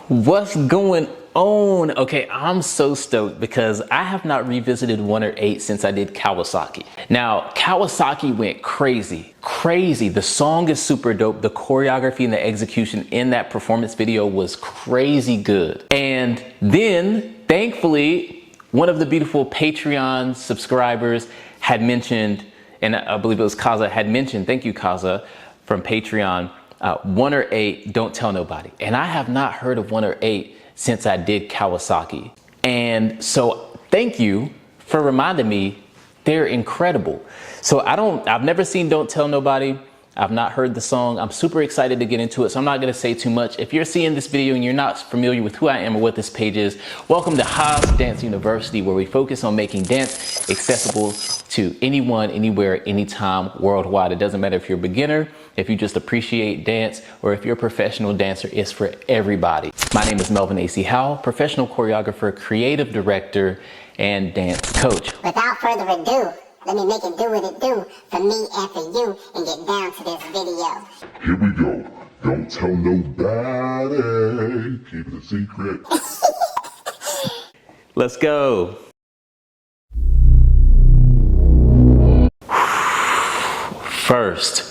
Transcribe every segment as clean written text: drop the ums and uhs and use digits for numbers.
What's going on? Okay, I'm so stoked because I have not revisited 1 or 8 since I did Kawasaki. Now, Kawasaki went crazy. The song is super dope. The choreography and the execution in that performance video was crazy good. And then, thankfully, one of the beautiful Patreon subscribers had mentioned, and I believe it was Kaza, had mentioned, thank you Kaza, from Patreon, 1 or 8, Don't Tell Nobody. And I have not heard of 1 or 8 since I did Kawasaki. And so thank you for reminding me, they're incredible. So I've never seen Don't Tell Nobody. I've not heard the song. I'm super excited to get into it, so I'm not gonna say too much. If you're seeing this video and you're not familiar with who I am or what this page is, welcome to Haas Dance University, where we focus on making dance accessible to anyone, anywhere, anytime, worldwide. It doesn't matter if you're a beginner, if you just appreciate dance, or if you're a professional dancer, it's for everybody. My name is Melvin A.C. Howell, professional choreographer, creative director, and dance coach. Without further ado, let me make it do what it do for me and for you and get down to this video. Here we go. Don't tell nobody. Keep it a secret. Let's go. First,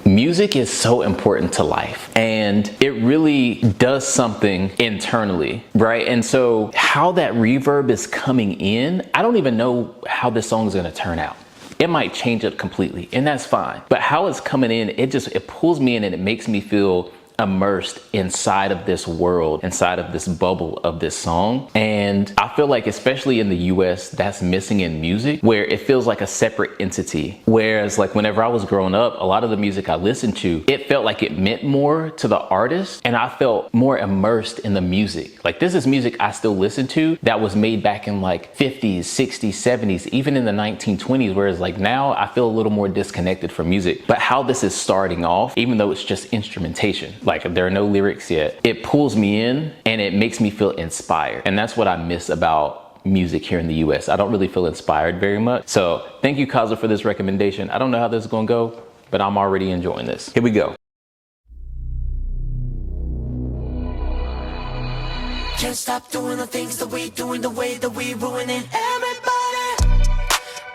music is so important to life, and it really does something internally, right? And so how that reverb is coming in, I don't even know how this song is going to turn out. It might change it completely, and that's fine. But how it's coming in, it pulls me in and it makes me feel immersed inside of this world, inside of this bubble of this song. And I feel like, especially in the US, that's missing in music, where it feels like a separate entity. Whereas like whenever I was growing up, a lot of the music I listened to, it felt like it meant more to the artist, and I felt more immersed in the music. Like, this is music I still listen to that was made back in like 50s, 60s, 70s, even in the 1920s, whereas like now I feel a little more disconnected from music. But how this is starting off, even though it's just instrumentation, like there are no lyrics yet, it pulls me in and it makes me feel inspired. And that's what I miss about music here in the US. I don't really feel inspired very much. So thank you, Kaza, for this recommendation. I don't know how this is gonna go, but I'm already enjoying this. Here we go. Can't stop doing the things that we do in the way that we ruining everybody.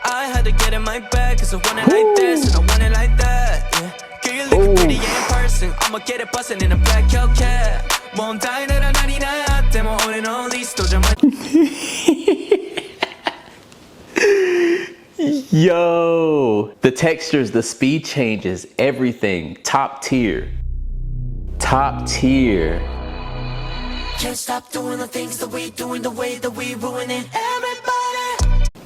I had to get in my bag cause I want it like this and I want it like that, yeah. Girl, you looking pretty in person. I'ma get it bustin' in a black Hellcat. Won't die that I'm 99. Demo holding on listo. Yo, the textures, the speed changes, everything, top tier. Top tier. Can't stop doing the things that we do in the way that we ruining everybody.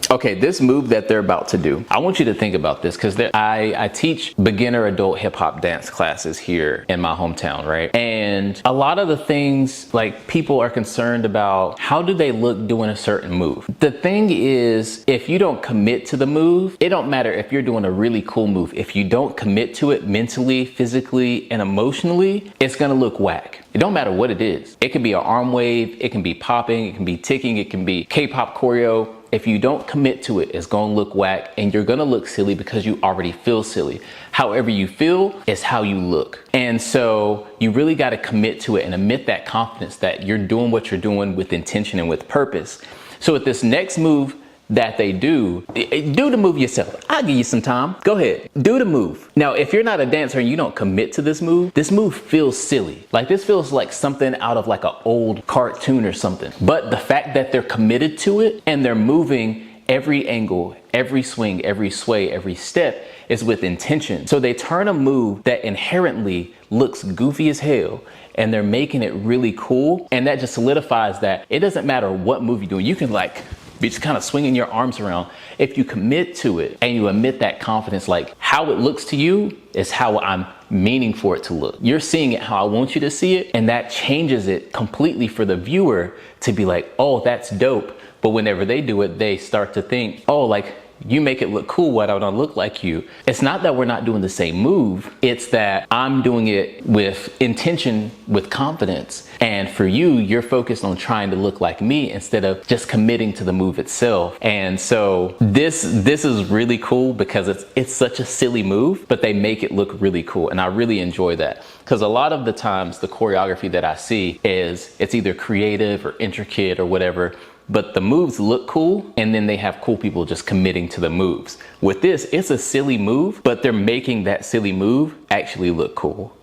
Okay, this move that they're about to do, I want you to think about this, because I teach beginner adult hip hop dance classes here in my hometown, right? And a lot of the things, like, people are concerned about how do they look doing a certain move. The thing is, if you don't commit to the move, it don't matter if you're doing a really cool move. If you don't commit to it mentally, physically, and emotionally, it's gonna look whack. It don't matter what it is. It can be an arm wave, it can be popping, it can be ticking, it can be K-pop choreo. If you don't commit to it, it's gonna look whack and you're gonna look silly because you already feel silly. However you feel is how you look. And so you really gotta commit to it and emit that confidence that you're doing what you're doing with intention and with purpose. So with this next move that they do the move yourself. I'll give you some time. Go ahead, do the move. Now, if you're not a dancer and you don't commit to this move feels silly. Like, this feels like something out of like an old cartoon or something. But the fact that they're committed to it and they're moving every angle, every swing, every sway, every step is with intention. So they turn a move that inherently looks goofy as hell and they're making it really cool. And that just solidifies that it doesn't matter what move you're doing. You can like be just kind of swinging your arms around. If you commit to it and you emit that confidence, like, how it looks to you is how I'm meaning for it to look. You're seeing it how I want you to see it, and that changes it completely for the viewer to be like, oh, that's dope. But whenever they do it, they start to think, oh, like, You make it look cool. Why don't I look like you? It's not that we're not doing the same move. It's that I'm doing it with intention, with confidence. And for you, you're focused on trying to look like me instead of just committing to the move itself. And so this is really cool because it's such a silly move, but they make it look really cool. And I really enjoy that. Because a lot of the times the choreography that I see is it's either creative or intricate or whatever, but the moves look cool and then they have cool people just committing to the moves. With this, it's a silly move, but they're making that silly move actually look cool.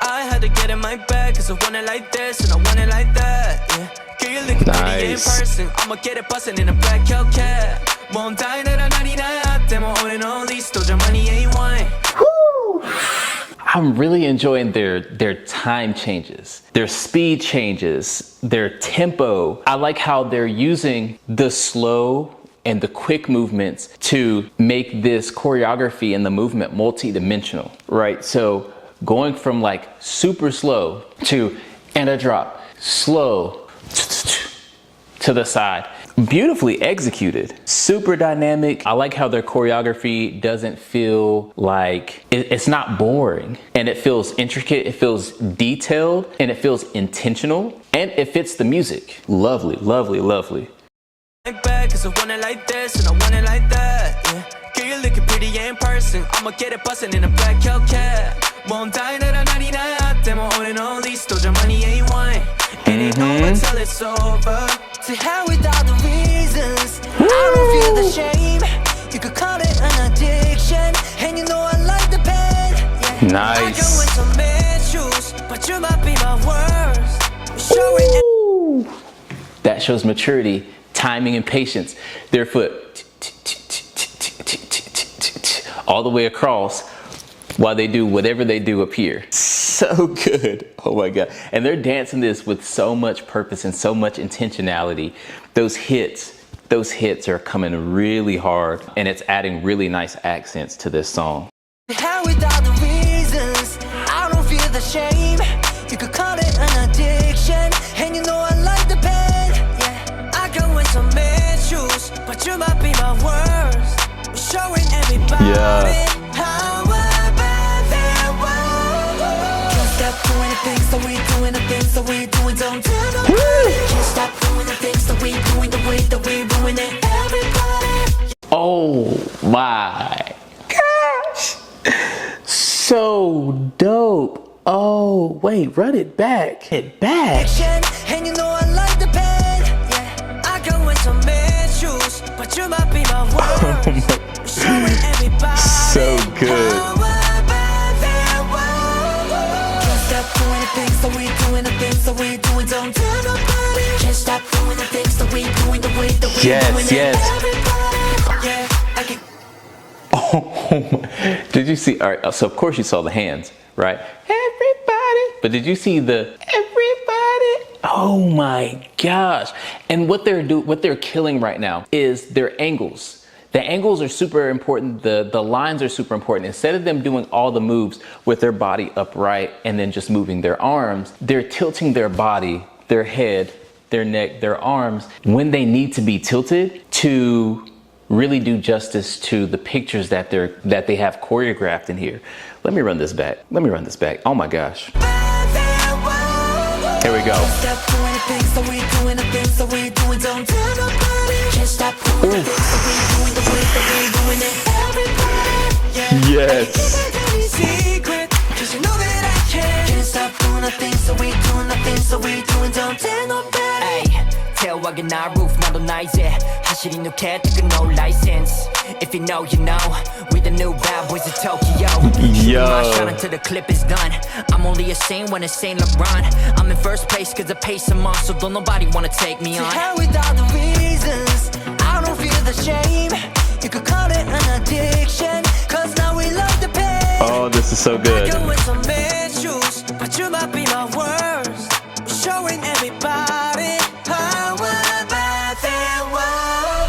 I had to get in my bag cause I want it like this and I want it like that. Yeah. Girl, you looking pretty in person. I'ma get it bustin' in a black Hellcat. Won't die that I 99. Them holding on these, still your money ain't wine. I'm really enjoying their time changes, their speed changes, their tempo. I like how they're using the slow and the quick movements to make this choreography and the movement multi-dimensional, right? So going from like super slow to, and a drop, slow to the side. Beautifully executed, super dynamic. I like how their choreography doesn't feel like, it's not boring, and it feels intricate, it feels detailed, and it feels intentional, and it fits the music. Lovely, lovely, lovely. Back cause I want it like this and I want it like that. Yeah. Girl, you looking pretty in person. I'ma get it bustin' in a black Hellcat. Won't die that I 99. Them holding on these, still your money ain't wine. It ain't over till it's over. To hell with all the reasons. I don't feel the shame. You could call it an addiction. And you know I like the pain. Yeah. Nice. I can wear some bad shoes, but you might be my worst. Showing Ooh. That shows maturity, timing, and patience. Their foot all the way across while they do whatever they do up here. So good. Oh my God. And they're dancing this with so much purpose and so much intentionality. Those hits are coming really hard, and it's adding really nice accents to this song. How with all the reasons, I don't feel the shame. You could call it an addiction, and you know I like the pain. Yeah, I can wear some bad shoes, but you might be my worst. Showing everybody how bad they were. Can't stop doing the things that we doing, the things that we doing. Don't tell nobody. Can't stop doing the things that we doing, the way that we ruin it. Everybody. Oh my gosh. So dope. Oh, wait, run it back. Hit back. And you know I like the pain. Yeah, I can wear some bad shoes, but you might be my worst. Showing everybody so good. how bad they were. Can't stop doing the things that we doing, the things that we doing. Don't tell nobody. Can't stop doing the things that we doing, the way that we doing it. Everybody. Yeah, I can. Oh my. Did you see? All right, so of course you saw the hands, right? Everybody. But did you see the everybody? Oh my gosh. And what they're killing right now is their angles. The angles are super important. The lines are super important. Instead of them doing all the moves with their body upright and then just moving their arms, they're tilting their body, their head, their neck, their arms when they need to be tilted to really do justice to the pictures that they have choreographed in here. Let me run this back. Oh my gosh. Here we go. Yes. 태워가게 나 roof 나도 나 이제 하실이 누게 뜨끈 no license. If you know you know, we the new bad boys of Tokyo. Yo. My shot until the clip is done. I'm only a saint when it's Saint LeBron. I'm in first place cause I pace them on, so don't nobody wanna take me on. To hell with all the reasons, I don't feel the shame. You could call it an addiction, cause now we love the pain. Oh, this is so good. I can wear some bad shoes, but you might be my worst. Showing everybody how bad they were.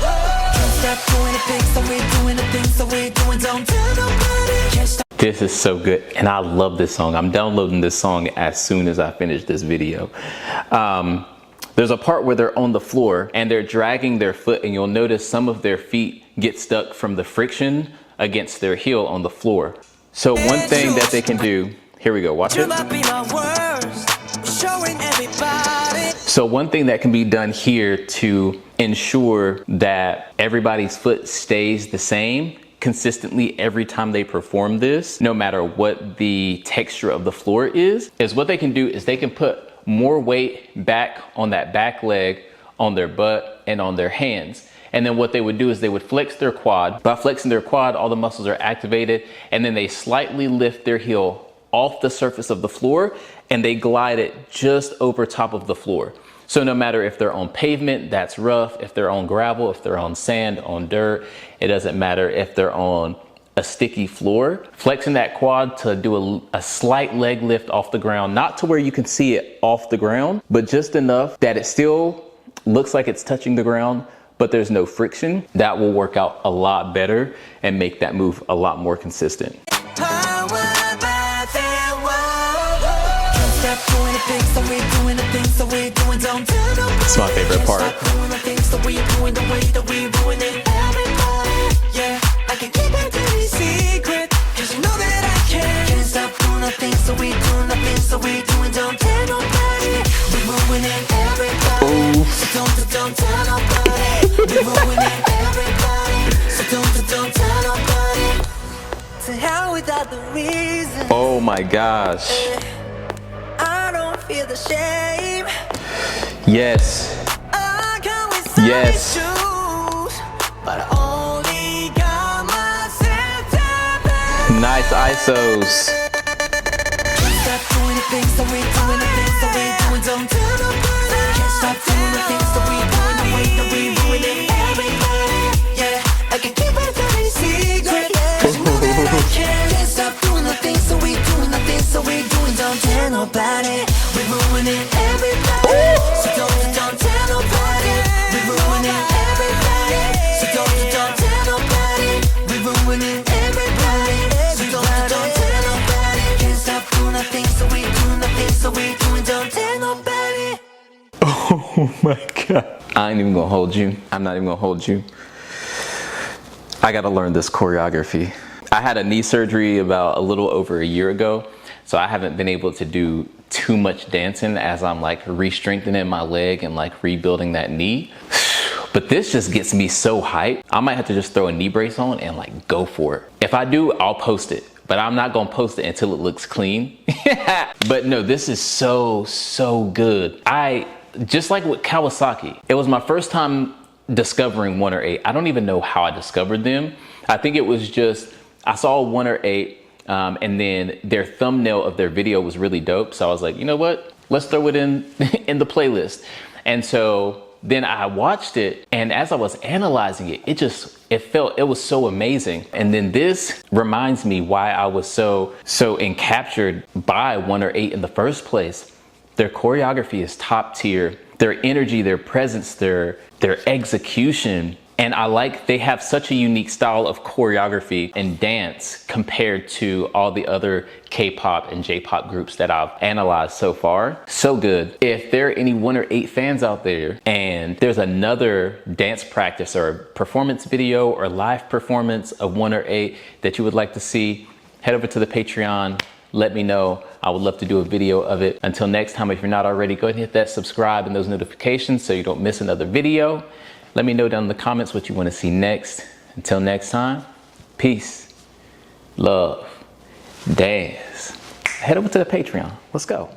Can't stop doing the things that we doing, the things that we doing. Don't tell nobody. Can't stop. This is so good, and I love this song. I'm downloading this song as soon as I finish this video. There's a part where they're on the floor and they're dragging their foot, and you'll notice some of their feet get stuck from the friction against their heel on the floor. So one thing that they can do, here we go, watch it. So one thing that can be done here to ensure that everybody's foot stays the same consistently every time they perform this, no matter what the texture of the floor is what they can do is they can put more weight back on that back leg, on their butt, and on their hands. And then what they would do is they would flex their quad. By flexing their quad, all the muscles are activated, and then they slightly lift their heel off the surface of the floor and they glide it just over top of the floor. So no matter if they're on pavement, that's rough, if they're on gravel, if they're on sand, on dirt, it doesn't matter if they're on a sticky floor, flexing that quad to do a slight leg lift off the ground, not to where you can see it off the ground, but just enough that it still looks like it's touching the ground, but there's no friction. That will work out a lot better and make that move a lot more consistent. It's my favorite part. Oh my gosh. I don't feel the shame. Yes. Yes. Nice ISOs. Oh my God. I ain't even gonna hold you. I'm not even gonna hold you. I gotta learn this choreography. I had a knee surgery about a little over a year ago, so I haven't been able to do too much dancing as I'm like re-strengthening my leg and like rebuilding that knee. But this just gets me so hyped. I might have to just throw a knee brace on and like go for it. If I do, I'll post it, but I'm not gonna post it until it looks clean. But no, this is so good. Just like with Kawasaki, it was my first time discovering 1 or 8. I don't even know how I discovered them. I think it was just, I saw 1 or 8 and then their thumbnail of their video was really dope. So I was like, you know what? Let's throw it in the playlist. And so then I watched it, and as I was analyzing it, it was so amazing. And then this reminds me why I was so encaptured by 1 or 8 in the first place. Their choreography is top tier. Their energy, their presence, their execution. And they have such a unique style of choreography and dance compared to all the other K-pop and J-pop groups that I've analyzed so far. So good. If there are any 1 or 8 fans out there and there's another dance practice or performance video or live performance of 1 or 8 that you would like to see, head over to the Patreon. Let me know. I would love to do a video of it. Until next time, if you're not already, go ahead and hit that subscribe and those notifications so you don't miss another video. Let me know down in the comments what you want to see next. Until next time, peace, love, dance. Head over to the Patreon. Let's go.